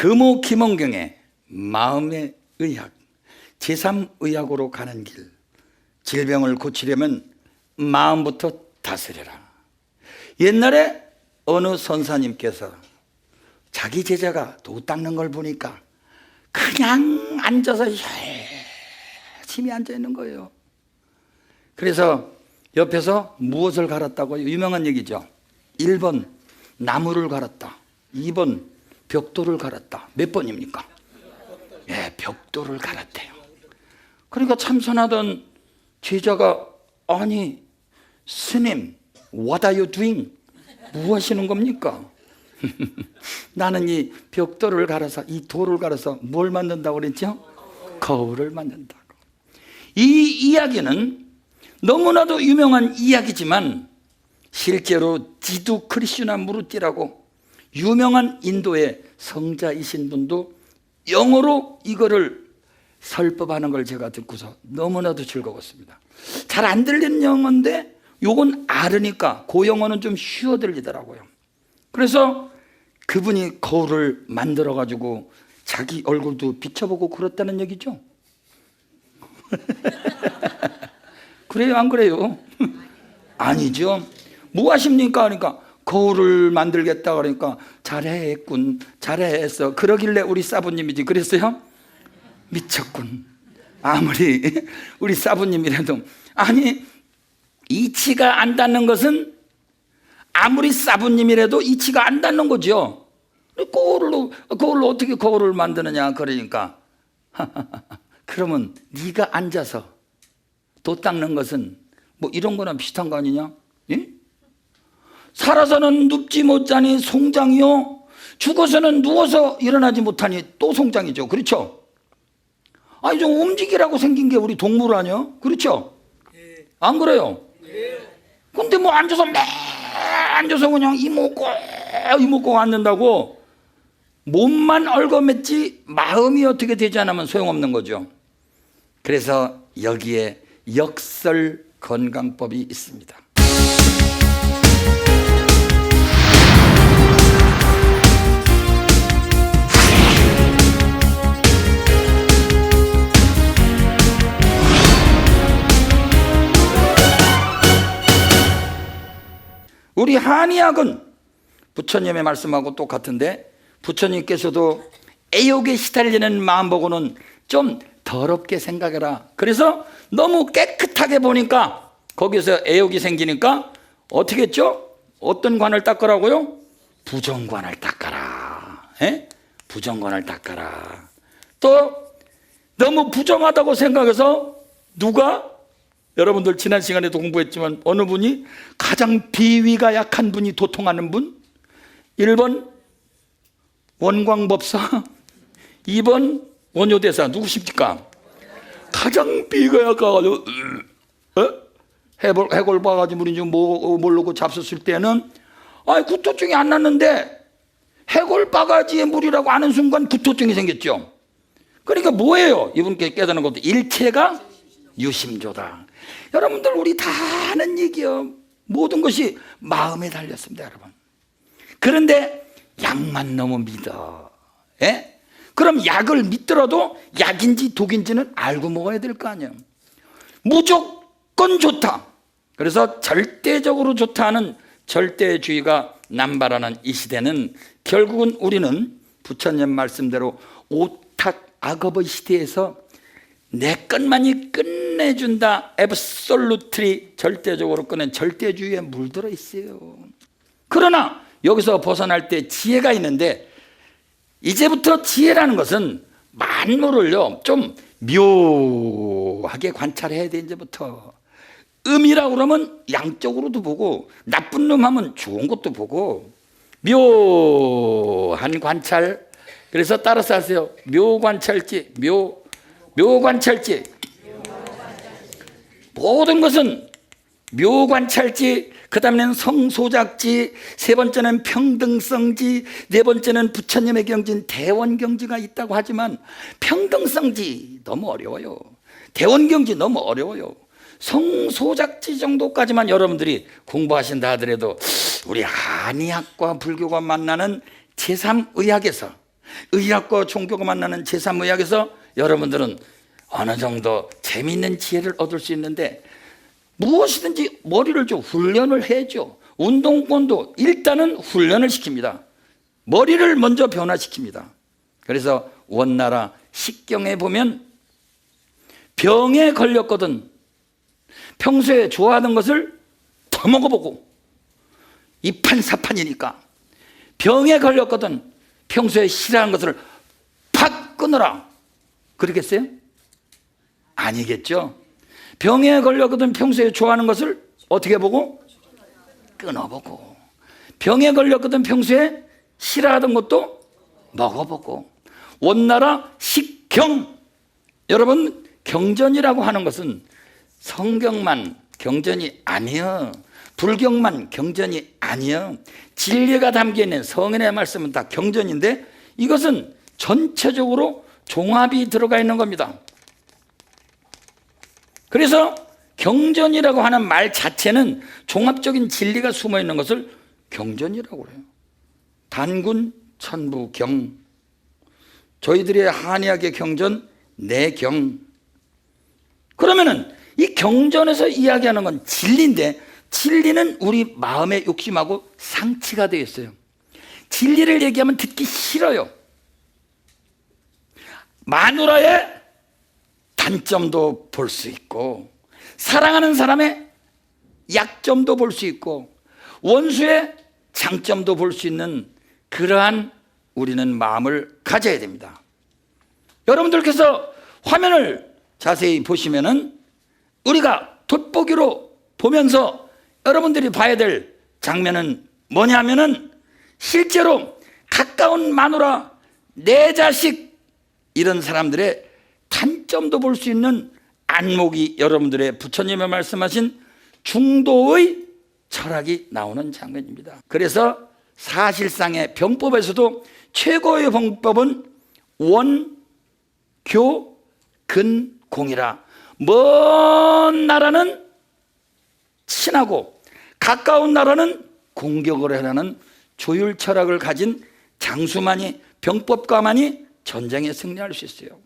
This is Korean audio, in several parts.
금호 김원경의 마음의 의학, 제3의학으로 가는 길. 질병을 고치려면 마음부터 다스려라. 옛날에 어느 선사님께서 자기 제자가 도 닦는 걸 보니까 그냥 앉아서 열심히 앉아 있는 거예요. 그래서 옆에서 무엇을 갈았다고요? 유명한 얘기죠. 1번 나무를 갈았다, 2번 벽돌을 갈았다. 몇 번입니까? 예, 벽돌을 갈았대요. 그러니까 참선하던 제자가, 아니 스님, what are you doing? 뭐 하시는 겁니까? 나는 이 벽돌을 갈아서, 이 돌을 갈아서 뭘 만든다고 그랬죠? 거울을 만든다고. 이 이야기는 너무나도 유명한 이야기지만 실제로 지두 크리슈나무르티라고 유명한 인도의 성자이신 분도 영어로 이거를 설법하는 걸 제가 듣고서 너무나도 즐거웠습니다. 잘 안 들리는 영어인데 요건 알으니까 그 영어는 좀 쉬워 들리더라고요. 그래서 그분이 거울을 만들어 가지고 자기 얼굴도 비춰보고 그렇다는 얘기죠. 그래요, 안 그래요? 아니죠. 뭐 하십니까? 그러니까 거울을 만들겠다 그러니까 잘했군, 잘했어. 그러길래 우리 사부님이지 그랬어요? 미쳤군. 아무리 우리 사부님이라도, 아니 이치가 안 닿는 것은 아무리 사부님이라도 이치가 안 닿는 거죠. 거울로 어떻게 거울을 만드느냐 그러니까 그러면 네가 앉아서 도 닦는 것은 뭐 이런 거나 비슷한 거 아니냐? 예? 살아서는 눕지 못하니 송장이요, 죽어서는 누워서 일어나지 못하니 또 송장이죠. 그렇죠? 아니 좀 움직이라고 생긴 게 우리 동물 아니야? 그렇죠? 안 그래요? 근데 뭐 앉아서 그냥 이먹고 앉는다고 몸만 얽어맸지 마음이 어떻게 되지 않으면 소용없는 거죠. 그래서 여기에 역설 건강법이 있습니다. 우리 한의학은 부처님의 말씀하고 똑같은데, 부처님께서도 애욕에 시달리는 마음 보고는 좀 더럽게 생각해라. 그래서 너무 깨끗하게 보니까 거기서 애욕이 생기니까 어떻게 했죠? 어떤 관을 닦으라고요? 부정관을 닦아라. 에? 부정관을 닦아라. 또 너무 부정하다고 생각해서 누가, 여러분들 지난 시간에도 공부했지만 어느 분이 가장 비위가 약한 분이 도통하는 분? 1번 원광법사, 2번 원효대사. 누구십니까? 가장 비위가 약해가지고 해골 바가지 물인지 모르고 잡섰을 때는 구토증이 안 났는데 해골 바가지의 물이라고 아는 순간 구토증이 생겼죠. 그러니까 뭐예요? 이분께 깨닫는 것도 일체가 유심조다. 여러분들 우리 다 아는 얘기요. 모든 것이 마음에 달렸습니다, 여러분. 그런데 약만 너무 믿어. 예? 그럼 약을 믿더라도 약인지 독인지는 알고 먹어야 될 거 아니에요. 무조건 좋다. 그래서 절대적으로 좋다는 절대주의가 남발하는 이 시대는 결국은 우리는 부처님 말씀대로 오탁 악업의 시대에서 내 것만이 끝내준다, 앱솔루트리, 절대적으로 끝낸 절대주의에 물들어 있어요. 그러나 여기서 벗어날 때 지혜가 있는데, 이제부터 지혜라는 것은 만물을요 좀 묘하게 관찰해야 돼. 이제부터 음이라고 그러면 양쪽으로도 보고, 나쁜 놈 하면 좋은 것도 보고, 묘한 관찰. 그래서 따라서 하세요. 묘관찰지, 묘관찰지. 모든 것은 묘관찰지, 그 다음에는 성소작지, 세 번째는 평등성지, 네 번째는 부처님의 경지인 대원경지가 있다고 하지만 평등성지 너무 어려워요. 대원경지 너무 어려워요. 성소작지 정도까지만 여러분들이 공부하신다 하더라도 우리 한의학과 불교가 만나는 제3의학에서 의학과 종교가 만나는 제3의학에서 여러분들은 어느 정도 재미있는 지혜를 얻을 수 있는데 무엇이든지 머리를 좀 훈련을 해야죠. 운동권도 일단은 훈련을 시킵니다. 머리를 먼저 변화시킵니다. 그래서 원나라 식경에 보면 병에 걸렸거든 평소에 좋아하던 것을 더 먹어보고 이판사판이니까 병에 걸렸거든 평소에 싫어하는 것을 팍 끊어라 그러겠어요? 아니겠죠. 병에 걸렸거든 평소에 좋아하는 것을 어떻게 보고? 끊어보고. 병에 걸렸거든 평소에 싫어하던 것도 먹어보고. 원나라 식경. 여러분 경전이라고 하는 것은 성경만 경전이 아니요, 불경만 경전이 아니요, 진리가 담겨있는 성인의 말씀은 다 경전인데 이것은 전체적으로 종합이 들어가 있는 겁니다. 그래서 경전이라고 하는 말 자체는 종합적인 진리가 숨어 있는 것을 경전이라고 해요. 단군 천부경, 저희들의 한의학의 경전 내경. 그러면은 이 경전에서 이야기하는 건 진리인데 진리는 우리 마음의 욕심하고 상치가 되어 있어요. 진리를 얘기하면 듣기 싫어요. 마누라의 단점도 볼 수 있고 사랑하는 사람의 약점도 볼 수 있고 원수의 장점도 볼 수 있는 그러한 우리는 마음을 가져야 됩니다. 여러분들께서 화면을 자세히 보시면은 우리가 돋보기로 보면서 여러분들이 봐야 될 장면은 뭐냐면은 실제로 가까운 마누라, 내 자식 이런 사람들의 단점도 볼 수 있는 안목이 여러분들의 부처님의 말씀하신 중도의 철학이 나오는 장면입니다. 그래서 사실상의 병법에서도 최고의 병법은 원교근공이라. 먼 나라는 친하고 가까운 나라는 공격을 하라는 조율 철학을 가진 장수만이, 병법가만이 전쟁에 승리할 수 있어요.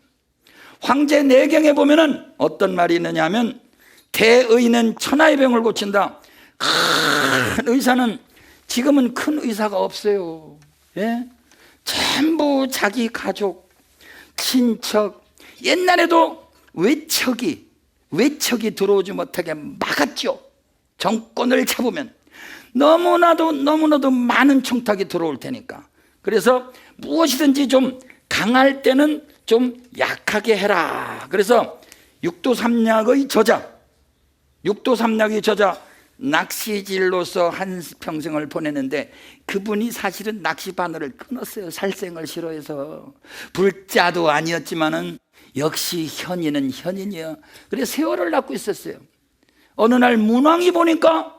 황제 내경에 보면은 어떤 말이 있느냐 하면 대의는 천하의 병을 고친다. 큰 의사는 지금은 큰 의사가 없어요. 예? 전부 자기 가족, 친척. 옛날에도 외척이 들어오지 못하게 막았죠. 정권을 잡으면 너무나도 많은 청탁이 들어올 테니까. 그래서 무엇이든지 좀 강할 때는 좀 약하게 해라. 그래서 육도삼약의 저자 낚시질로서 한평생을 보냈는데 그분이 사실은 낚시 바늘을 끊었어요. 살생을 싫어해서. 불자도 아니었지만은 역시 현인은 현인이야. 그래서 세월을 낳고 있었어요. 어느 날 문왕이 보니까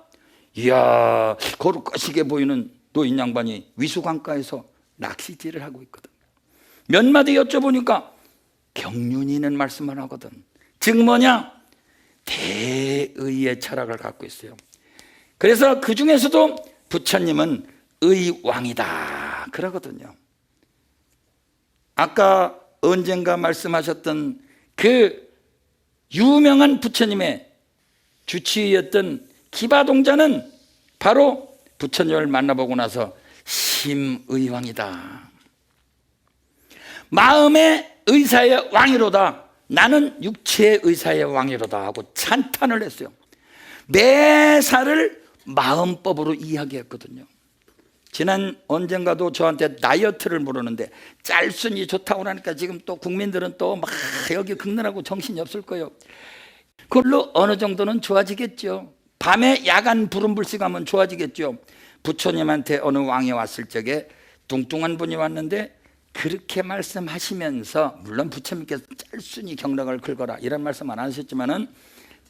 이야, 거룩하시게 보이는 노인 양반이 위수강가에서 낚시질을 하고 있거든. 몇 마디 여쭤보니까 경륜이는 말씀만 하거든. 즉 뭐냐? 대의의 철학을 갖고 있어요. 그래서 그 중에서도 부처님은 의왕이다 그러거든요. 아까 언젠가 말씀하셨던 그 유명한 부처님의 주치의였던 기바동자는 바로 부처님을 만나보고 나서 심의왕이다. 마음의 의사의 왕이로다. 나는 육체의 의사의 왕이로다 하고 찬탄을 했어요. 매사를 마음법으로 이야기했거든요. 지난 언젠가도 저한테 다이어트를 물었는데 짤순이 좋다고 하니까 지금 또 국민들은 또 막 여기 긁느라고 정신이 없을 거예요. 그걸로 어느 정도는 좋아지겠죠. 밤에 야간 부름불식 하면 좋아지겠죠. 부처님한테 어느 왕이 왔을 적에 뚱뚱한 분이 왔는데 그렇게 말씀하시면서, 물론 부처님께서 짤순이 경락을 긁어라 이런 말씀 안 하셨지만은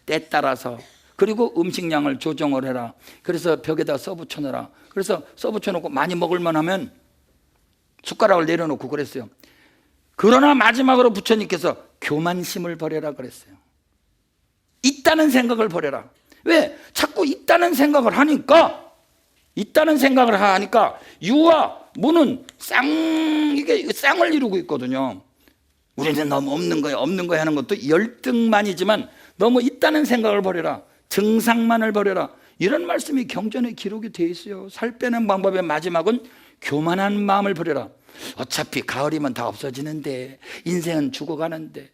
때 따라서, 그리고 음식량을 조정을 해라. 그래서 벽에다 써붙여 놓으라. 그래서 써붙여 놓고 많이 먹을만 하면 숟가락을 내려놓고 그랬어요. 그러나 마지막으로 부처님께서 교만심을 버려라 그랬어요. 있다는 생각을 버려라. 왜? 자꾸 있다는 생각을 하니까 있다는 생각을 하니까 유와 무는 이게 쌍을 이루고 있거든요. 우리는 너무 없는 거야 하는 것도 열등만이지만 너무 있다는 생각을 버려라, 증상만을 버려라, 이런 말씀이 경전에 기록이 되어 있어요. 살 빼는 방법의 마지막은 교만한 마음을 버려라. 어차피 가을이면 다 없어지는데, 인생은 죽어가는데,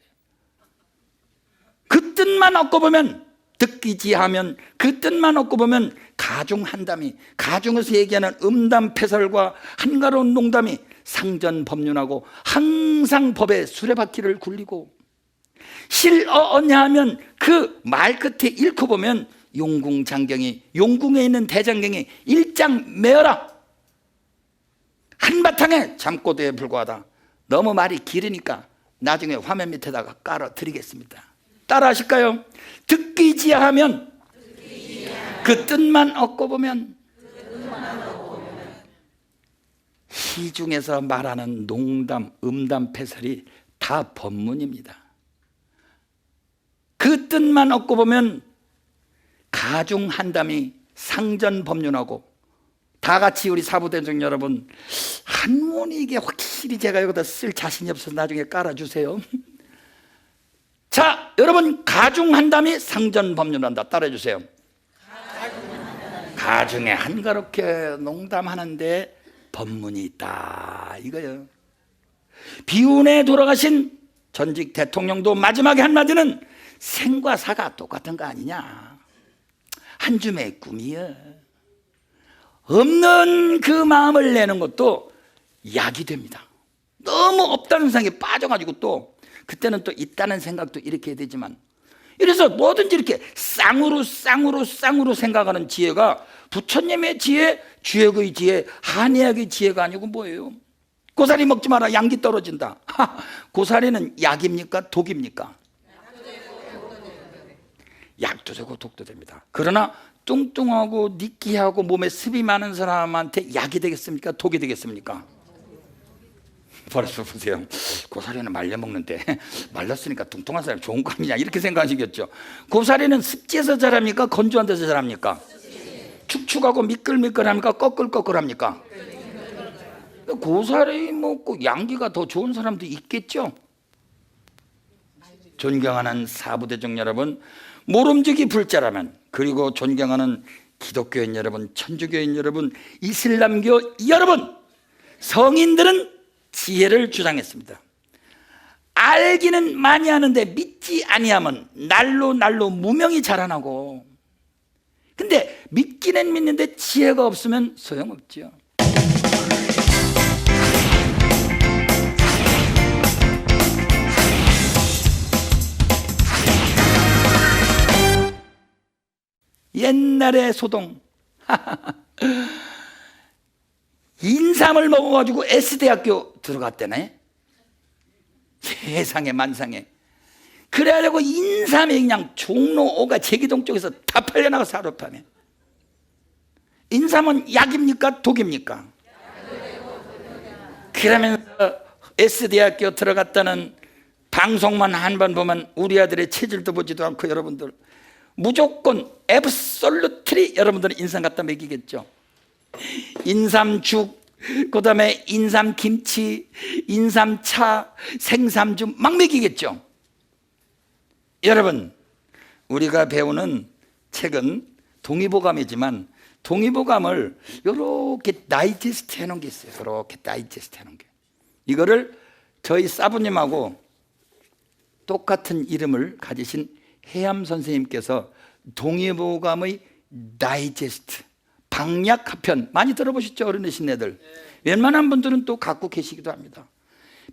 그 뜻만 얻고 보면, 듣기지하면 그 뜻만 얻고 보면 가중한담이, 가중에서 얘기하는 음담패설과 한가로운 농담이 상전법륜하고 항상 법의 수레바퀴를 굴리고, 실어언냐 하면 그 말 끝에 읽고 보면 용궁장경이, 용궁에 있는 대장경이 일장 매어라, 한바탕에 잠꼬대에 불과하다. 너무 말이 길으니까 나중에 화면 밑에다가 깔아 드리겠습니다. 따라 하실까요? 듣기지하면 그 뜻만 얻고 보면, 시중에서 말하는 농담, 음담, 패설이 다 법문입니다. 그 뜻만 얻고 보면 가중한담이 상전법륜하고, 다 같이 우리 사부대중 여러분, 한문이 이게 확실히 제가 여기다 쓸 자신이 없어서 나중에 깔아주세요. 자, 여러분, 가중한담이 상전법륜한다. 따라해 주세요. 가중에 한가롭게 농담하는데 법문이 있다, 이거예요. 비운에 돌아가신 전직 대통령도 마지막에 한마디는 생과 사가 똑같은 거 아니냐, 한 줌의 꿈이야. 없는 그 마음을 내는 것도 약이 됩니다. 너무 없다는 생각에 빠져가지고 또 그때는 또 있다는 생각도 이렇게 해야 되지만, 이래서 뭐든지 이렇게 쌍으로 생각하는 지혜가 부처님의 지혜, 주역의 지혜, 한의학의 지혜가 아니고 뭐예요? 고사리 먹지 마라, 양기 떨어진다. 고사리는 약입니까, 독입니까? 약도 되고 독도 됩니다. 그러나 뚱뚱하고 니끼하고 몸에 습이 많은 사람한테 약이 되겠습니까, 독이 되겠습니까? 벌써 보세요. 고사리는 말려 먹는데 말랐으니까 뚱뚱한 사람이 좋은 거 아니냐, 이렇게 생각하시겠죠. 고사리는 습지에서 자랍니까, 건조한 데서 자랍니까? 축축하고 미끌미끌합니까, 꺼끌꺼끌합니까? 고사리 먹고 양기가 더 좋은 사람도 있겠죠. 존경하는 사부대중 여러분, 모름지기 불자라면, 그리고 존경하는 기독교인 여러분, 천주교인 여러분, 이슬람교 여러분, 성인들은 지혜를 주장했습니다. 알기는 많이 하는데 믿지 아니하면 날로 무명이 자라나고, 근데 믿기는 믿는데 지혜가 없으면 소용없죠. 옛날에 소동 인삼을 먹어가지고 S대학교 들어갔대네. 세상에 만상에. 그래가지고 인삼이 그냥 종로 5가 제기동 쪽에서 다 팔려나가서 하루 밤에. 인삼은 약입니까, 독입니까? 그러면서 S대학교 들어갔다는 방송만 한 번 보면 우리 아들의 체질도 보지도 않고, 여러분들 무조건 앱솔루트리 여러분들은 인삼 갖다 먹이겠죠. 인삼죽, 그 다음에 인삼김치, 인삼차, 생삼주 막 먹이겠죠. 여러분, 우리가 배우는 책은 동의보감이지만, 동의보감을 이렇게 다이제스트 해놓은 게 있어요. 이렇게 다이제스트 해놓은 게, 이거를 저희 사부님하고 똑같은 이름을 가지신 해암 선생님께서 동의보감의 다이제스트, 방약하편 많이 들어보셨죠, 어른이신 애들? 웬만한 분들은 또 갖고 계시기도 합니다.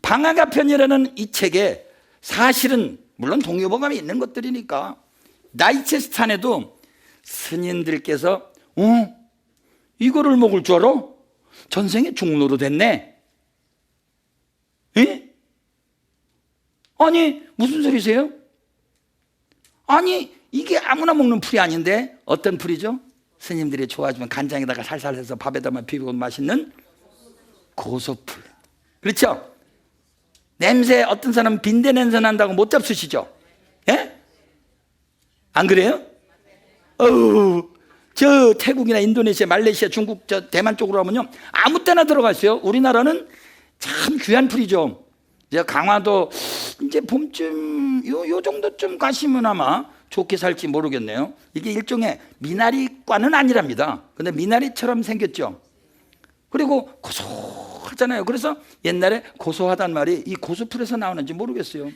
방약하편이라는 이 책에 사실은 물론 동의보감이 있는 것들이니까 다이제스트 안에도 스님들께서 이거를 먹을 줄 알아? 전생에 중로로 됐네. 에? 아니 무슨 소리세요? 아니 이게 아무나 먹는 풀이 아닌데, 어떤 풀이죠? 스님들이 좋아하시면 간장에다가 살살 해서 밥에다만 비비고 맛있는 고소풀. 그렇죠? 냄새, 어떤 사람은 빈대 냄새 난다고 못 잡수시죠? 예? 안 그래요? 저 태국이나 인도네시아, 말레이시아, 중국, 저 대만 쪽으로 하면요 아무 때나 들어갔어요. 우리나라는 참 귀한 풀이죠. 이제 강화도 이제 봄쯤 요 정도쯤 가시면 아마 좋게 살지 모르겠네요. 이게 일종의 미나리과는 아니랍니다. 근데 미나리처럼 생겼죠. 그리고 고소하잖아요. 그래서 옛날에 고소하단 말이 이 고수풀에서 나오는지 모르겠어요.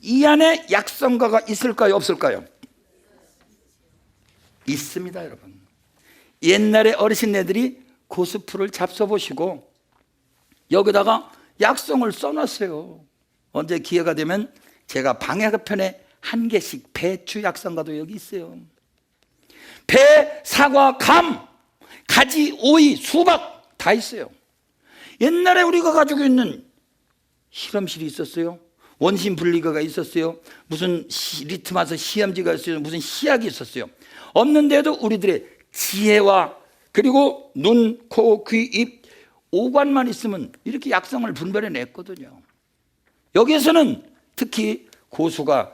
이 안에 약성가가 있을까요, 없을까요? 있습니다, 여러분. 옛날에 어르신네들이 고수풀을 잡숴보시고 여기다가 약성을 써놨어요. 언제 기회가 되면 제가 방해편에 한 개씩 배추 약성가도 여기 있어요. 배, 사과, 감, 가지, 오이, 수박 다 있어요. 옛날에 우리가 가지고 있는 실험실이 있었어요. 원심 분리가가 있었어요. 무슨 리트마스 시험지가 있었어요. 무슨 시약이 있었어요. 없는데도 우리들의 지혜와 그리고 눈, 코, 귀, 입, 오관만 있으면 이렇게 약성을 분별해냈거든요. 여기에서는 특히 고수가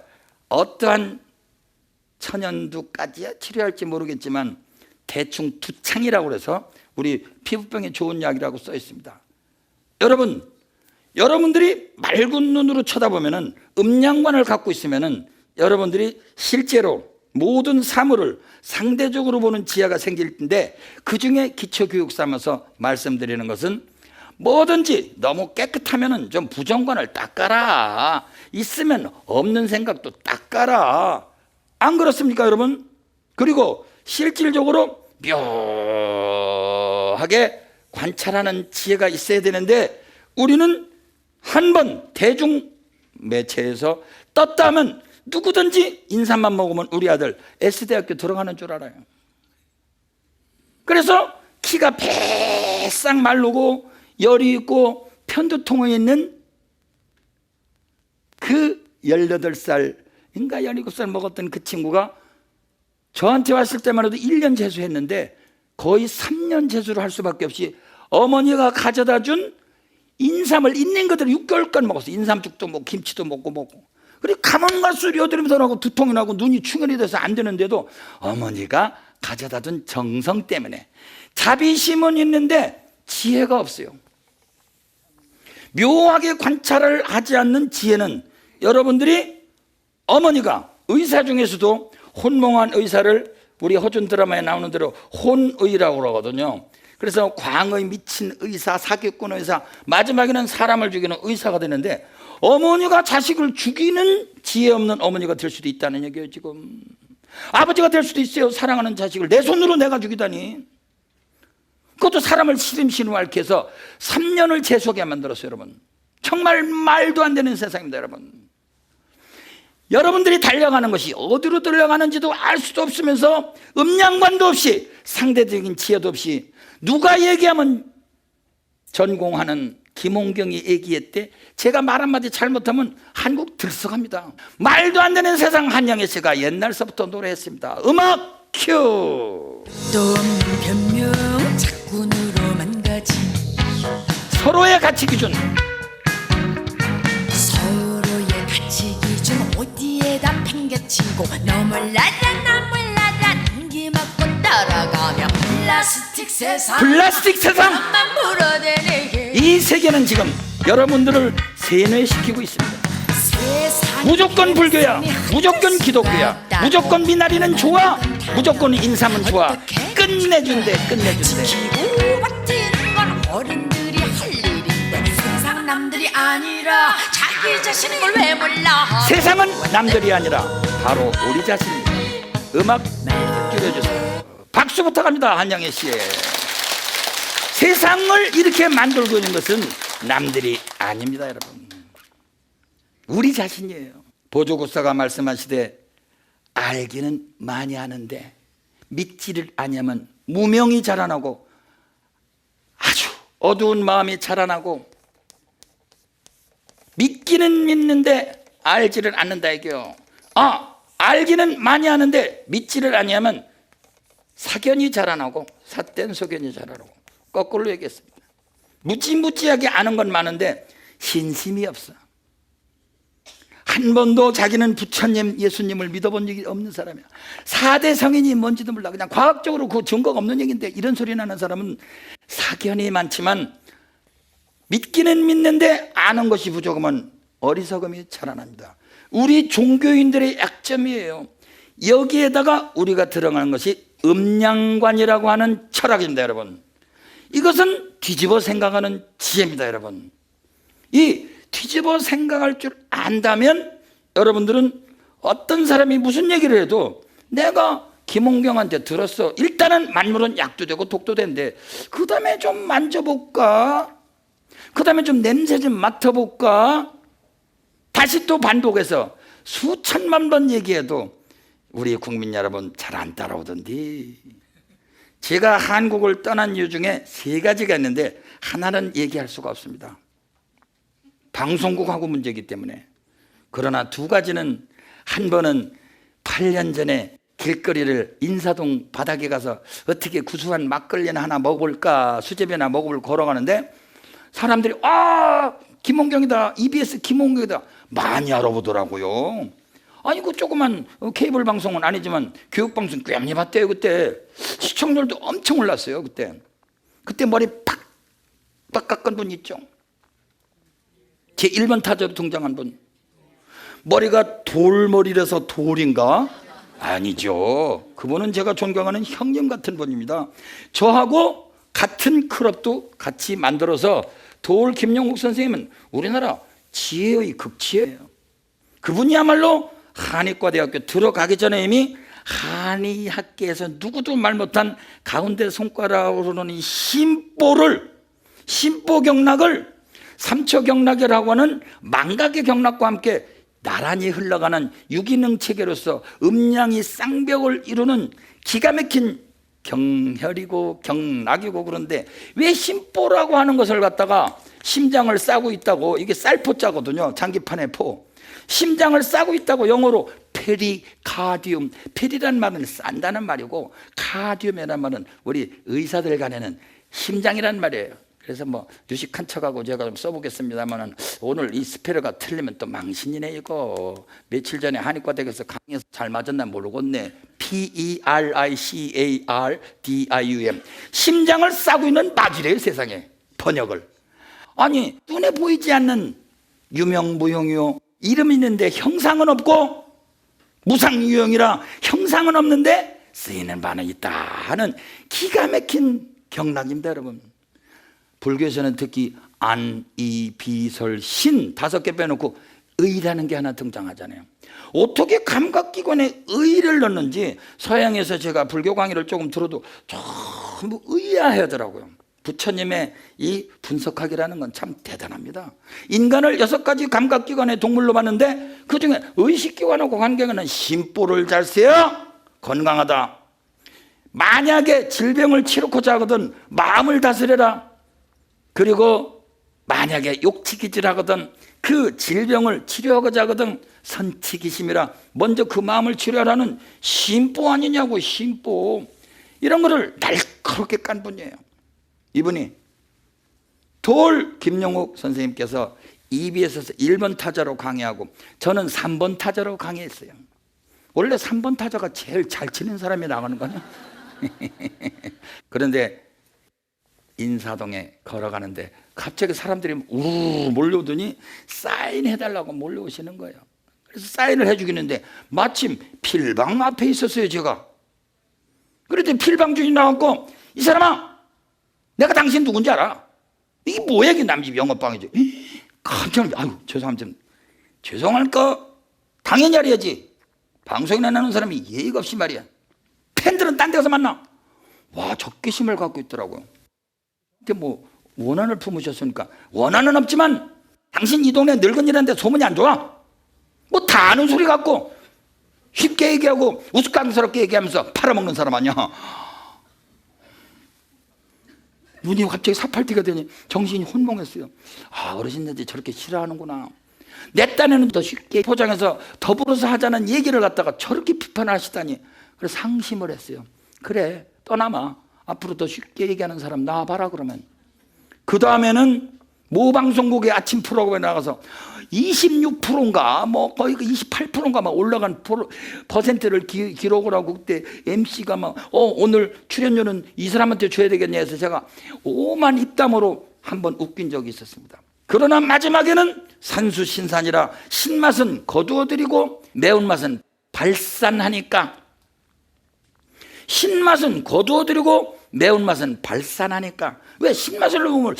어떠한 천연두까지 치료할지 모르겠지만 대충 두창이라고 해서 우리 피부병에 좋은 약이라고 써 있습니다. 여러분들이 맑은 눈으로 쳐다보면은 음양관을 갖고 있으면은 여러분들이 실제로 모든 사물을 상대적으로 보는 지혜가 생길 텐데, 그 중에 기초교육 삼아서 말씀드리는 것은 뭐든지 너무 깨끗하면은 좀 부정관을 닦아라. 있으면 없는 생각도 닦아라. 안 그렇습니까, 여러분? 그리고 실질적으로 묘하게 관찰하는 지혜가 있어야 되는데, 우리는 한번 대중 매체에서 떴다 하면 누구든지 인삼만 먹으면 우리 아들 S대학교 들어가는 줄 알아요. 그래서 키가 배싹 마르고 열이 있고 편두통에 있는 그 18살인가 17살 먹었던 그 친구가 저한테 왔을 때만 해도 1년 재수했는데 거의 3년 재수를 할 수밖에 없이 어머니가 가져다 준 인삼을 있는 그대로 6개월간 먹었어요. 인삼죽도 먹고 김치도 먹고 그리고 가만가 술 여드름도 나고 두통이 나고 눈이 충혈이 돼서 안 되는데도 어머니가 가져다 준 정성 때문에. 자비심은 있는데 지혜가 없어요. 묘하게 관찰을 하지 않는 지혜는, 여러분들이 어머니가 의사 중에서도 혼몽한 의사를 우리 허준 드라마에 나오는 대로 혼의라고 그러거든요. 그래서 광의 미친 의사, 사기꾼 의사, 마지막에는 사람을 죽이는 의사가 되는데, 어머니가 자식을 죽이는 지혜 없는 어머니가 될 수도 있다는 얘기예요. 지금 아버지가 될 수도 있어요. 사랑하는 자식을 내 손으로 내가 죽이다니. 그것도 사람을 시름시름 앓게 해서 3년을 재수하게 만들었어요. 여러분, 정말 말도 안 되는 세상입니다. 여러분들이 달려가는 것이 어디로 달려가는지도 알 수도 없으면서 음양관도 없이 상대적인 지혜도 없이 누가 얘기하면 전공하는 김홍경이 얘기했대. 제가 말 한마디 잘못하면 한국 들썩합니다. 말도 안 되는 세상 한영애 씨가 옛날서부터 노래했습니다. 음악 큐. 또 없는 변명 작군으로 망가진 서로의 가치 기준, 서로의 가치 기준 어디에다 팽개치고 너 몰라라 나 몰라라 눈기 맞고 따라가며 플라스틱 세상 만 물어대네. 이 세계는 지금 여러분들을 세뇌시키고 있습니다. 무조건 불교야, 무조건 기독교야, 무조건 미나리는 좋아, 무조건 인삼은 좋아. 끝내준대. 지키고 버티는 건 어른들이 할 일인데 세상 남들이 아니라 자기 자신인 걸 왜 몰라. 세상은 남들이 아니라 바로 우리 자신입니다. 음악 줄여주세요. 박수부터 갑니다. 한영애 씨. 세상을 이렇게 만들고 있는 것은 남들이 아닙니다, 여러분. 우리 자신이에요. 보조국사가 말씀하시되 알기는 많이 하는데 믿지를 아니하면 무명이 자라나고 아주 어두운 마음이 자라나고, 믿기는 믿는데 알지를 않는다 이게요. 알기는 많이 하는데 믿지를 아니하면 사견이 자라나고 삿된 소견이 자라나고. 거꾸로 얘기했습니다. 무지무지하게 아는 건 많은데 신심이 없어. 한 번도 자기는 부처님 예수님을 믿어본 적이 없는 사람이야. 4대 성인이 뭔지도 몰라. 그냥 과학적으로 그 증거가 없는 얘기인데 이런 소리 나는 사람은 사견이 많지만 믿기는 믿는데 아는 것이 부족하면 어리석음이 자라납니다. 우리 종교인들의 약점이에요. 여기에다가 우리가 들어가는 것이 음양관이라고 하는 철학입니다, 여러분. 이것은 뒤집어 생각하는 지혜입니다, 여러분. 이 뒤집어 생각할 줄 안다면 여러분들은 어떤 사람이 무슨 얘기를 해도 내가 김홍경한테 들었어. 일단은 만물은 약도 되고 독도 된대. 그 다음에 좀 만져볼까? 그 다음에 좀 냄새 좀 맡아볼까? 다시 또 반복해서 수천만 번 얘기해도 우리 국민 여러분 잘 안 따라오던디. 제가 한국을 떠난 이유 중에 3가지가 있는데 하나는 얘기할 수가 없습니다. 방송국하고 문제이기 때문에. 그러나 2가지는, 한 번은 8년 전에 길거리를 인사동 바닥에 가서 어떻게 구수한 막걸리나 하나 먹어볼까, 수제비나 먹어볼 걸어가는데 사람들이 김홍경이다, EBS 김홍경이다 많이 알아보더라고요. 아니 그 조그만 케이블 방송은 아니지만 교육방송 꽤 많이 봤대요. 그때 시청률도 엄청 올랐어요. 그때 머리 팍 깎은 분 있죠. 제 1번 타자로 등장한 분. 머리가 돌머리라서 돌인가? 아니죠. 그분은 제가 존경하는 형님 같은 분입니다. 저하고 같은 클럽도 같이 만들어서 돌 김영국 선생님은 우리나라 지혜의 극치예요. 그분이야말로 한의과대학교 들어가기 전에 이미 한의학계에서 누구도 말 못한 가운데 손가락으로는 이 심보경락을 삼초경락이라고 하는 망각의 경락과 함께 나란히 흘러가는 유기능 체계로서 음양이 쌍벽을 이루는 기가 막힌 경혈이고 경락이고. 그런데 왜 심보라고 하는 것을 갖다가 심장을 싸고 있다고, 이게 쌀포자거든요. 장기판의 포. 심장을 싸고 있다고 영어로 페리카디움. 페리란 말은 싼다는 말이고 카디움이라는 말은 우리 의사들 간에는 심장이란 말이에요. 그래서 유식한 척하고 제가 좀 써보겠습니다만, 오늘 이 스페르가 틀리면 또 망신이네 이거. 며칠 전에 한의과대학에서 강의에서 잘 맞았나 모르겠네. PERICARDIUM. 심장을 싸고 있는 마귀래요, 세상에. 번역을. 아니 눈에 보이지 않는 유명무형이요, 이름 있는데 형상은 없고 무상유형이라 형상은 없는데 쓰이는 바는 있다 하는 기가 막힌 경락입니다, 여러분. 불교에서는 특히 안, 이, 비, 설, 신 5개 빼놓고 의라는 게 하나 등장하잖아요. 어떻게 감각기관에 의를 넣는지 서양에서 제가 불교 강의를 조금 들어도 전부 의아하더라고요. 부처님의 이 분석학이라는 건 참 대단합니다. 인간을 6가지 감각기관의 동물로 봤는데 그중에 의식기관하고 관계하는 심보를 잘 세야 건강하다. 만약에 질병을 치료코자 하거든 마음을 다스려라. 그리고 만약에 욕치기질하거든 그 질병을 치료하고자 하거든 선치기심이라 먼저 그 마음을 치료하라는 심보 아니냐고. 심보. 이런 거를 날카롭게 깐 분이에요. 이분이 돌 김영욱 선생님께서 EBS에서 1번 타자로 강의하고 저는 3번 타자로 강의했어요. 원래 3번 타자가 제일 잘 치는 사람이 나가는 거냐? 그런데 인사동에 걸어가는데 갑자기 사람들이 우르르 몰려오더니 사인해달라고 몰려오시는 거예요. 그래서 사인을 해주겠는데 마침 필방 앞에 있었어요, 제가. 그랬더니 필방 주인이 나왔고, 이 사람아, 내가 당신 누군지 알아? 이게 뭐야, 이게 남집 영업방이지. 깜짝 놀랐어요. 아유, 죄송합니다. 죄송할까? 당연히 알아야지. 방송에 나가는 사람이 예의가 없이 말이야. 팬들은 딴 데 가서 만나. 와, 적개심을 갖고 있더라고요. 근데 원한을 품으셨으니까 원한은 없지만 당신 이 동네 늙은이라는데 소문이 안 좋아? 다 아는 소리 갖고 쉽게 얘기하고 우스꽝스럽게 얘기하면서 팔아먹는 사람 아니야. 눈이 갑자기 사팔티가 되니 정신이 혼몽했어요. 아, 어르신들이 저렇게 싫어하는구나. 내 딴에는 더 쉽게 포장해서 더불어서 하자는 얘기를 갖다가 저렇게 비판하시다니. 그래서 상심을 했어요. 그래, 떠나마. 앞으로 더 쉽게 얘기하는 사람 나와봐라. 그러면 그 다음에는 모 방송국의 아침 프로그램에 나가서 26%인가 뭐 거의 28%인가 막 올라간 퍼센트를 기록을 하고, 그때 MC가 막 오늘 출연료는 이 사람한테 줘야 되겠냐 해서 제가 오만 입담으로 한번 웃긴 적이 있었습니다. 그러나 마지막에는 산수신산이라 신맛은 거두어드리고 매운맛은 발산하니까, 신맛은 거두어드리고 매운맛은 발산하니까. 왜? 신맛을 먹으면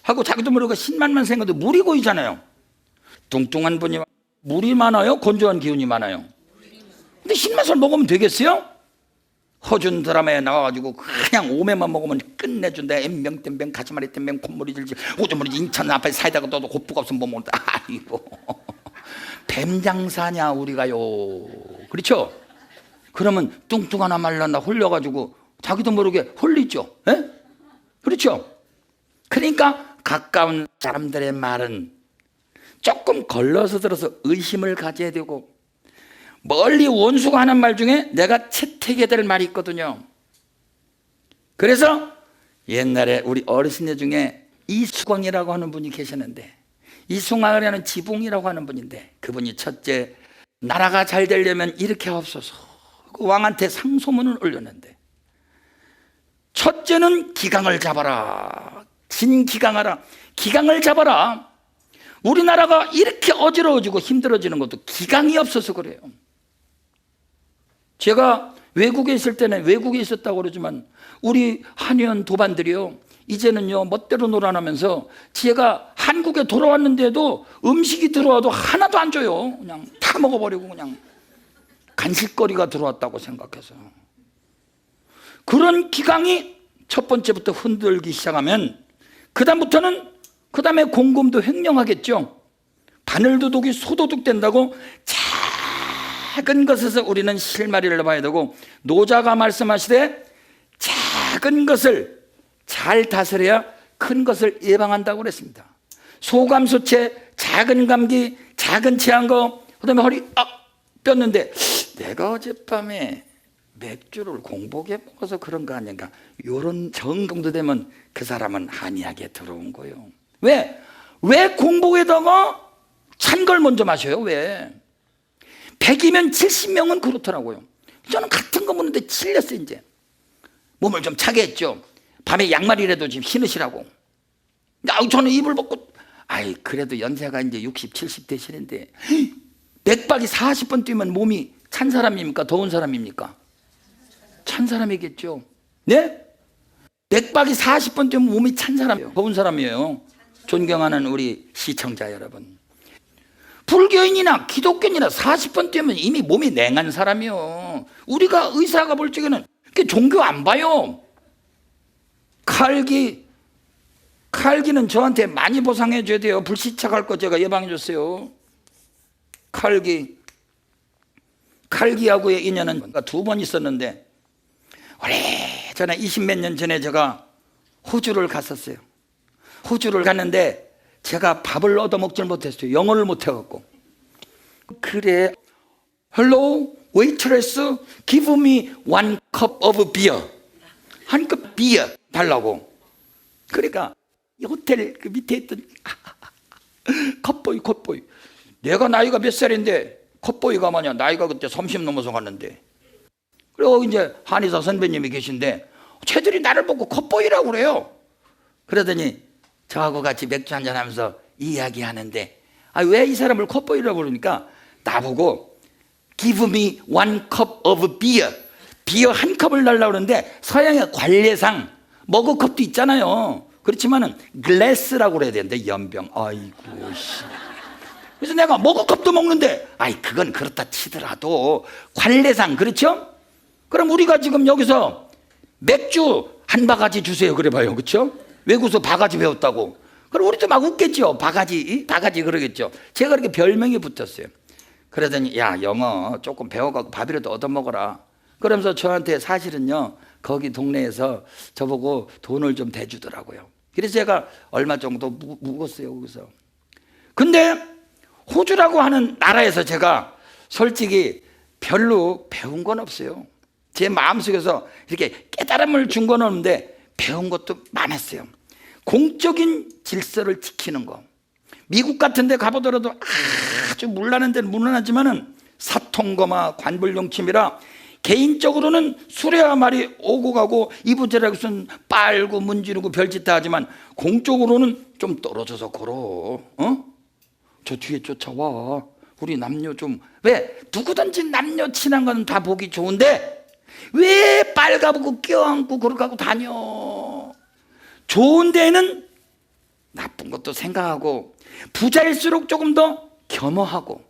하고 자기도 모르고 신맛만 생겨도 물이 고이잖아요. 뚱뚱한 분이 물이 많아요? 건조한 기운이 많아요? 근데 신맛을 먹으면 되겠어요? 허준 드라마에 나와가지고 그냥 오매만 먹으면 끝내준다. 엠병 땜병 가지마리 땜병 콧물이 질질 오줌물이 인천 앞에 사이다가 떠도 고프가 없으면 뭐 먹는다. 아이고, 뱀장사냐 우리가요. 그렇죠? 그러면 뚱뚱하나 말라나 홀려가지고 자기도 모르게 홀리죠. 에? 그렇죠? 그러니까 가까운 사람들의 말은 조금 걸러서 들어서 의심을 가져야 되고, 멀리 원수가 하는 말 중에 내가 채택해야 될 말이 있거든요. 그래서 옛날에 우리 어르신들 중에 이수광이라고 하는 분이 계시는데, 이승왕이라는 지붕이라고 하는 분인데, 그분이 첫째, 나라가 잘 되려면 이렇게 하옵소서, 그 왕한테 상소문을 올렸는데, 첫째는 기강을 잡아라. 진기강하라. 기강을 잡아라. 우리나라가 이렇게 어지러워지고 힘들어지는 것도 기강이 없어서 그래요. 제가 외국에 있을 때는 외국에 있었다고 그러지만 우리 한의원 도반들이요, 이제는요 멋대로 놀아나면서 제가 한국에 돌아왔는데도 음식이 들어와도 하나도 안 줘요. 그냥 다 먹어버리고 그냥 간식거리가 들어왔다고 생각해서. 그런 기강이 첫 번째부터 흔들기 시작하면 그 다음에 공금도 횡령하겠죠. 바늘도둑이 소도둑 된다고 작은 것에서 우리는 실마리를 봐야 되고, 노자가 말씀하시되 작은 것을 잘 다스려야 큰 것을 예방한다고 그랬습니다. 소감소체, 작은 감기, 작은 체한 거, 그 다음에 허리 뼈는데 내가 어젯밤에 맥주를 공복에 먹어서 그런 거 아닌가, 이런 정도 되면 그 사람은 한의학에 들어온 거예요. 왜 공복에다가 찬 걸 먼저 마셔요? 왜? 100이면 70명은 그렇더라고요. 저는 같은 거 먹는데 질렸어요. 이제 몸을 좀 차게 했죠. 밤에 양말이라도 좀 신으시라고. 저는 이불 벗고, 그래도 연세가 이제 60, 70 되시는데 맥박이 40번 뛰면 몸이 찬 사람입니까? 더운 사람입니까? 찬 사람이겠죠. 네? 맥박이 40번 뛰면 몸이 찬 사람이에요? 더운 사람이에요? 존경하는 우리 시청자 여러분, 불교인이나 기독교인이나 40번 뛰면 이미 몸이 냉한 사람이요. 우리가 의사가 볼 적에는 종교 안 봐요. 칼기는 저한테 많이 보상해 줘야 돼요. 불시착할 거 제가 예방해 줬어요. 칼기하고의 인연은 두 번 있었는데, 오래전에 20몇 년 전에 제가 호주를 갔었어요. 호주를 갔는데 제가 밥을 얻어먹질 못했어요. 영어를 못해갖고. 그래, Hello, waitress, give me one cup of beer. 한 컵 비어 달라고. 그러니까 이 호텔 그 밑에 있던 컵보이. 내가 나이가 몇 살인데 컵보이가 뭐냐, 나이가 그때 30 넘어서 갔는데. 그리고 이제 한의사 선배님이 계신데 쟤들이 나를 보고 컵보이라고 그래요. 그러더니 저하고 같이 맥주 한잔 하면서 이야기하는데, 왜 이 사람을 컵보이라고 그러니까 나보고 Give me one cup of beer. 비어 한 컵을 달라고 그러는데 서양의 관례상 머그컵도 있잖아요. 그렇지만은 글래스라고 그래야 되는데 연병. 그래서 내가 머그컵도 먹는데 그건 그렇다 치더라도 관례상 그렇죠? 그럼 우리가 지금 여기서 맥주 한 바가지 주세요 그래 봐요. 그렇죠? 외국에서 바가지 배웠다고. 그럼 우리도 막 웃겠죠. 바가지 그러겠죠. 제가 그렇게 별명이 붙었어요. 그러더니 야, 영어 조금 배워가고 밥이라도 얻어먹어라. 그러면서 저한테 사실은요 거기 동네에서 저보고 돈을 좀 대주더라고요. 그래서 제가 얼마 정도 묵었어요 거기서. 근데 호주라고 하는 나라에서 제가 솔직히 별로 배운 건 없어요. 제 마음속에서 이렇게 깨달음을 준 건 없는데 배운 것도 많았어요. 공적인 질서를 지키는 거. 미국 같은 데 가보더라도 아주 물나는 데는 물나지만은 사통검화 관불용침이라 개인적으로는 수레와 말이 오고 가고 이부제락은 빨고 문지르고 별짓 다 하지만 공적으로는 좀 떨어져서 걸어. 저 뒤에 쫓아와. 우리 남녀 좀, 왜 누구든지 남녀 친한 건 다 보기 좋은데 왜 빨가보고 껴안고 그러고 다녀. 좋은 데는 나쁜 것도 생각하고 부자일수록 조금 더 겸허하고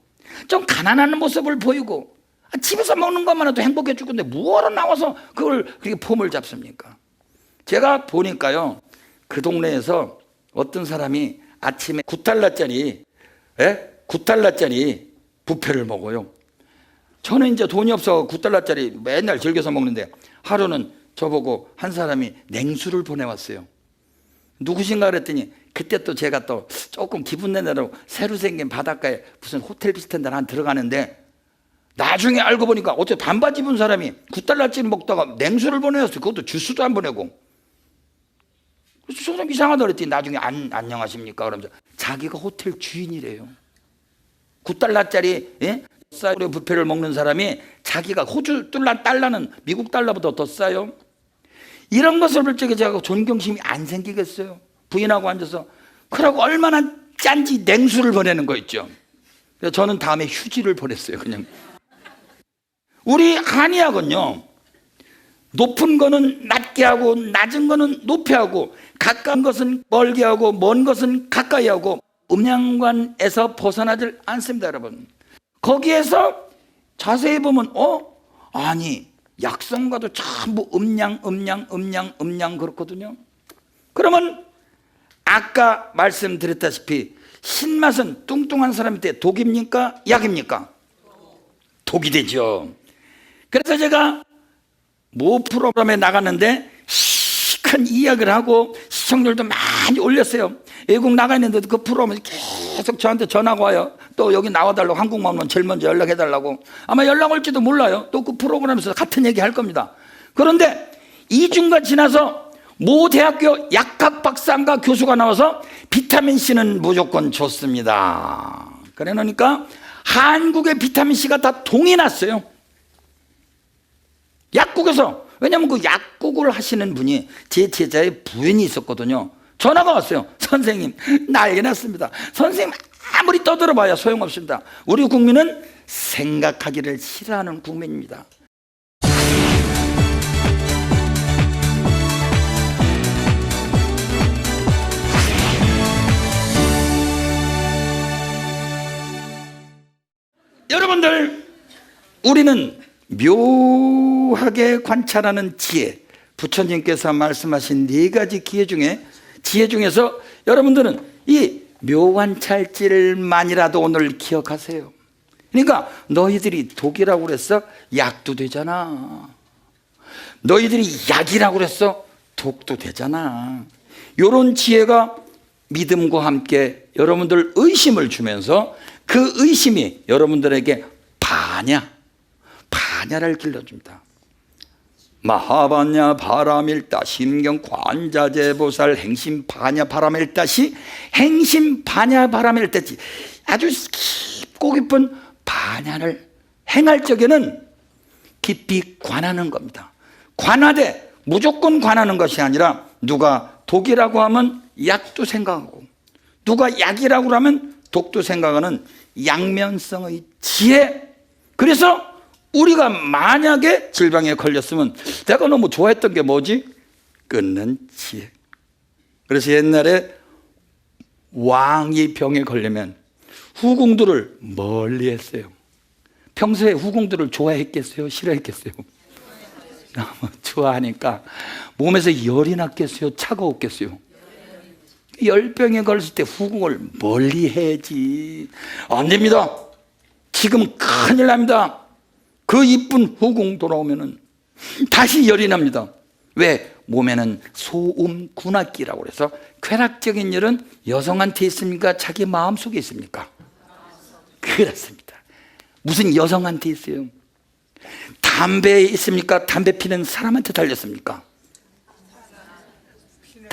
좀 가난한 모습을 보이고 집에서 먹는 것만 해도 행복해 죽는데 뭐하러 나와서 그걸 그렇게 폼을 잡습니까? 제가 보니까요, 그 동네에서 어떤 사람이 아침에 9달러짜리 9달러짜리 뷔페를 먹어요. 저는 이제 돈이 없어 9달러짜리 맨날 즐겨서 먹는데 하루는 저보고 한 사람이 냉수를 보내왔어요. 누구신가 그랬더니 그때 또 제가 또 조금 기분 내느라고 새로 생긴 바닷가에 무슨 호텔 비슷한 데를 한 들어가는데 나중에 알고 보니까 어째 반바지 입은 사람이 9달러짜리 먹다가 냉수를 보내왔어요. 그것도 주스도 안 보내고. 그래서 저 사람 이상하다 그랬더니 나중에 안녕하십니까 그러면서 자기가 호텔 주인이래요. 9달러짜리 싸구려 뷔페를 먹는 사람이 자기가 호주 달러는 미국 달러보다 더 싸요. 이런 것을 볼 적에 제가 존경심이 안 생기겠어요. 부인하고 앉아서 그러고 얼마나 짠지 냉수를 보내는 거 있죠. 그래서 저는 다음에 휴지를 보냈어요. 그냥 우리 한의학은요, 높은 거는 낮게 하고 낮은 거는 높이 하고 가까운 것은 멀게 하고 먼 것은 가까이 하고 음양관에서 벗어나질 않습니다. 여러분, 거기에서 자세히 보면 아니 약성과도 전부 음양 그렇거든요. 그러면 아까 말씀드렸다시피 신맛은 뚱뚱한 사람한테 독입니까? 약입니까? 독이 되죠. 그래서 제가 모 프로그램에 나갔는데 큰 이야기를 하고 시청률도 많이 올렸어요. 외국 나가 있는데도 그 프로그램에 계속 저한테 전화가 와요. 또 여기 나와달라고, 한국만 오면 제일 먼저 연락해달라고. 아마 연락 올지도 몰라요. 또 그 프로그램에서 같은 얘기 할 겁니다. 그런데 2주가 지나서 모 대학교 약학 박사인가 교수가 나와서 비타민C는 무조건 좋습니다. 그러니까 한국의 비타민C가 다 동이 났어요. 약국에서. 왜냐하면 그 약국을 하시는 분이 제 제자의 부인이 있었거든요. 전화가 왔어요. 선생님, 난리 났습니다. 선생님 아무리 떠들어봐야 소용없습니다. 우리 국민은 생각하기를 싫어하는 국민입니다. 여러분들, 우리는 묘하게 관찰하는 지혜, 부처님께서 말씀하신 4가지 지혜 중에서 여러분들은 이 묘관찰질만이라도 오늘 기억하세요. 그러니까 너희들이 독이라고 그랬어? 약도 되잖아. 너희들이 약이라고 그랬어? 독도 되잖아. 이런 지혜가 믿음과 함께 여러분들 의심을 주면서 그 의심이 여러분들에게 반야를 길러줍니다. 마하반야 바라밀다 심경 관자재보살 행심 반야 바라밀다시 행심 반야 바라밀다시 아주 깊고 깊은 반야를 행할 적에는 깊이 관하는 겁니다. 관하되 무조건 관하는 것이 아니라 누가 독이라고 하면 약도 생각하고 누가 약이라고 하면 독도 생각하는 양면성의 지혜. 그래서 우리가 만약에 질병에 걸렸으면 내가 너무 좋아했던 게 뭐지? 끊는 지혜. 그래서 옛날에 왕이 병에 걸리면 후궁들을 멀리 했어요. 평소에 후궁들을 좋아했겠어요? 싫어했겠어요? 너무 좋아하니까 몸에서 열이 났겠어요? 차가웠겠어요? 열병에 걸렸을 때 후궁을 멀리 해야지. 안 됩니다. 지금 큰일 납니다. 그 이쁜 후궁 돌아오면은 다시 열이 납니다. 왜? 몸에는 소음군악기라고 그래서 쾌락적인 열은 여성한테 있습니까? 자기 마음속에 있습니까? 그렇습니다. 무슨 여성한테 있어요? 담배에 있습니까? 담배 피는 사람한테 달렸습니까?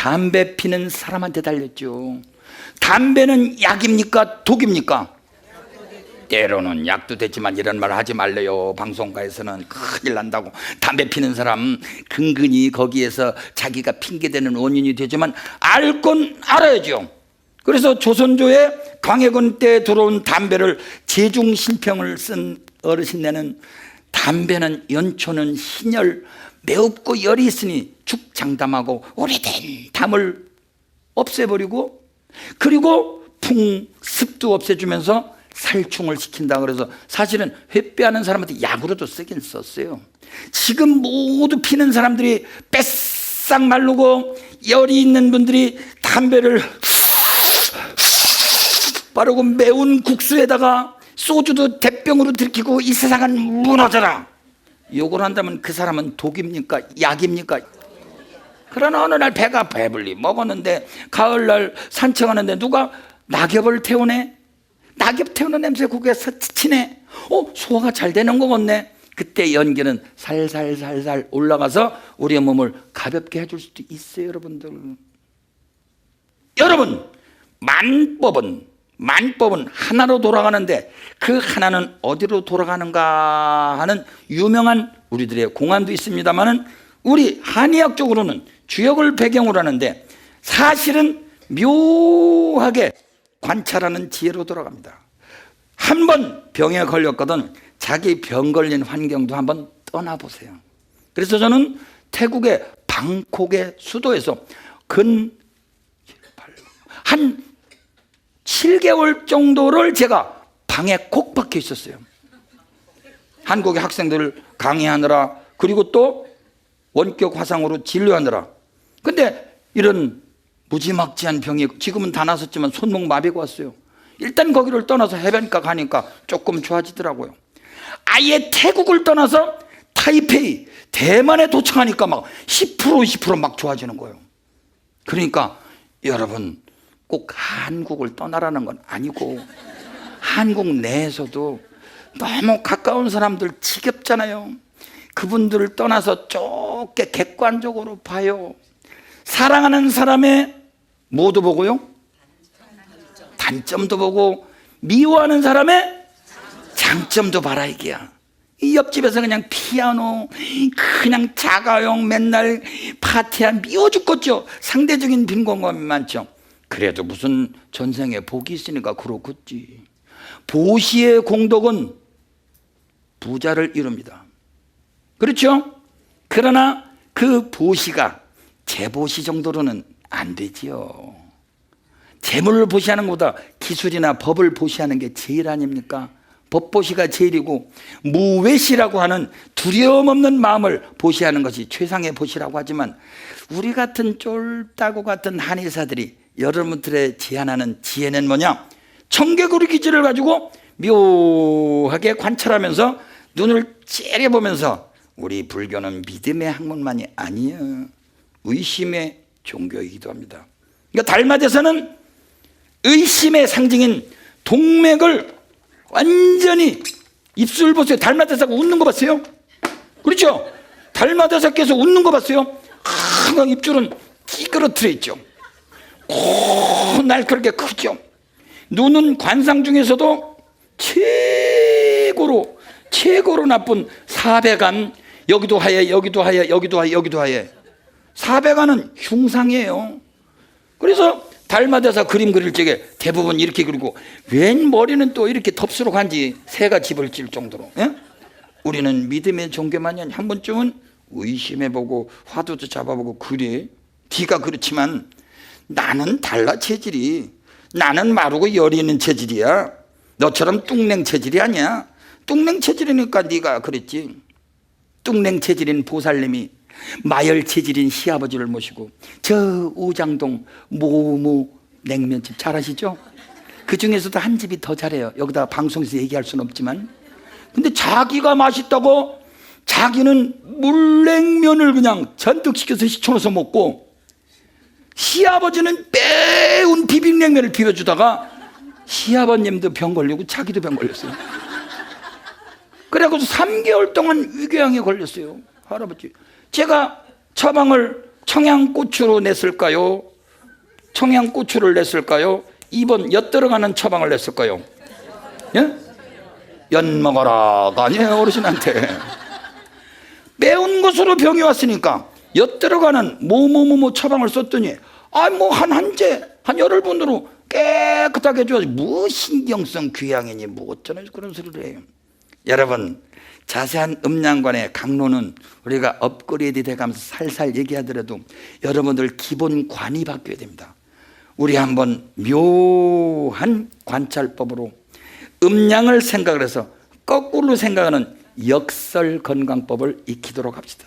담배 피는 사람한테 달렸죠. 담배는 약입니까? 독입니까? 때로는 약도 되지만 이런 말 하지 말래요. 방송가에서는 큰일 난다고. 담배 피는 사람 근근히 거기에서 자기가 핑계대는 원인이 되지만 알 건 알아야죠. 그래서 조선조에 광해군 때 들어온 담배를 제중신평을 쓴 어르신네는 담배는 연초는 신열, 매웁고 열이 있으니 죽장담하고 오래된 담을 없애버리고, 그리고 풍습도 없애주면서 살충을 시킨다. 그래서 사실은 회피하는 사람한테 약으로도 쓰긴 썼어요. 지금 모두 피는 사람들이 뺏싹 마르고 열이 있는 분들이 담배를 빠르고 매운 국수에다가 소주도 대병으로 들이키고 이 세상은 무너져라 욕을 한다면 그 사람은 독입니까? 약입니까? 그러나 어느 날 배가 배불리 먹었는데 가을날 산책하는데 누가 낙엽을 태우네. 낙엽 태우는 냄새 국에서 치네. 소화가 잘 되는 거 같네. 그때 연기는 살살살살 올라가서 우리의 몸을 가볍게 해줄 수도 있어요. 여러분 만법은 하나로 돌아가는데 그 하나는 어디로 돌아가는가 하는 유명한 우리들의 공안도 있습니다만은 우리 한의학적으로는 주역을 배경으로 하는데 사실은 묘하게 관찰하는 지혜로 돌아갑니다. 한 번 병에 걸렸거든 자기 병 걸린 환경도 한번 떠나보세요. 그래서 저는 태국의 방콕의 수도에서 한 7개월 정도를 제가 방에 콕 박혀 있었어요. 한국의 학생들을 강의하느라, 그리고 또 원격 화상으로 진료하느라. 근데 이런 무지막지한 병이 지금은 다 나섰지만 손목 마비가 왔어요. 일단 거기를 떠나서 해변가 가니까 조금 좋아지더라고요. 아예 태국을 떠나서 타이페이 대만에 도착하니까 막 10% 막 좋아지는 거예요. 그러니까 여러분 꼭 한국을 떠나라는 건 아니고 한국 내에서도 너무 가까운 사람들 지겹잖아요. 그분들을 떠나서 좁게 객관적으로 봐요. 사랑하는 사람의 뭐도 보고요? 단점도 보고, 미워하는 사람의 장점도 봐라 이게야. 이 옆집에서 그냥 피아노, 그냥 자가용 맨날 파티야 미워 죽겠죠. 상대적인 빈곤감이 많죠. 그래도 무슨 전생에 복이 있으니까 그렇겠지. 보시의 공덕은 부자를 이룹니다. 그렇죠? 그러나 그 보시가 재보시 정도로는 안 되지요. 재물을 보시하는 것보다 기술이나 법을 보시하는 게 제일 아닙니까? 법보시가 제일이고 무외시라고 하는 두려움 없는 마음을 보시하는 것이 최상의 보시라고 하지만 우리 같은 쫄따구 같은 한의사들이 여러분들의 제안하는 지혜는 뭐냐? 청개구리 기질을 가지고 묘하게 관찰하면서 눈을 째려보면서 우리 불교는 믿음의 학문만이 아니에요. 의심의 종교이기도 합니다. 그러니까 달마대사는 의심의 상징인 동맥을 완전히 입술 보세요. 달마대사가 웃는 거 봤어요? 그렇죠? 달마대사께서 웃는 거 봤어요? 항상 입줄은 찌그러뜨려 있죠. 날카롭게 크죠. 눈은 관상 중에서도 최고로 나쁜 사배간, 여기도 하얘, 여기도 하얘, 여기도 하얘, 여기도 하얘. 사배간은 흉상이에요. 그래서 달마대사 그림 그릴 적에 대부분 이렇게 그리고 웬 머리는 또 이렇게 덥수로 간지 새가 집을 찔 정도로. 예? 우리는 믿음의 종교만이 아니 한 번쯤은 의심해보고 화두도 잡아보고 그래. 네가 그렇지만 나는 달라 체질이. 나는 마르고 열이 있는 체질이야. 너처럼 뚱냉 체질이 아니야. 뚱냉 체질이니까 네가 그랬지. 뚱냉 체질인 보살님이 마열 체질인 시아버지를 모시고 저 우장동 모모 냉면집 잘 아시죠? 그 중에서도 한 집이 더 잘해요. 여기다 방송에서 얘기할 수는 없지만. 근데 자기가 맛있다고 자기는 물냉면을 그냥 잔뜩 시켜서 시켜서 먹고 시아버지는 매운 비빔냉면을 비벼주다가 시아버님도 병 걸리고 자기도 병 걸렸어요. 그래서 3개월 동안 위궤양에 걸렸어요. 할아버지. 제가 처방을 청양고추로 냈을까요? 청양고추를 냈을까요? 2번 엿들어가는 처방을 냈을까요? 예? 엿 먹어라가 아니에요. 어르신한테 매운 것으로 병이 왔으니까 엿들어가는 뭐뭐뭐뭐 처방을 썼더니 한 열흘분으로 깨끗하게 해줘야지 뭐 신경성 귀향이니 뭐 어쩌나 그런 소리를 해요. 여러분, 자세한 음양관의 강론은 우리가 업그레이드 돼가면서 살살 얘기하더라도 여러분들 기본관이 바뀌어야 됩니다. 우리 한번 묘한 관찰법으로 음양을 생각을 해서 거꾸로 생각하는 역설건강법을 익히도록 합시다.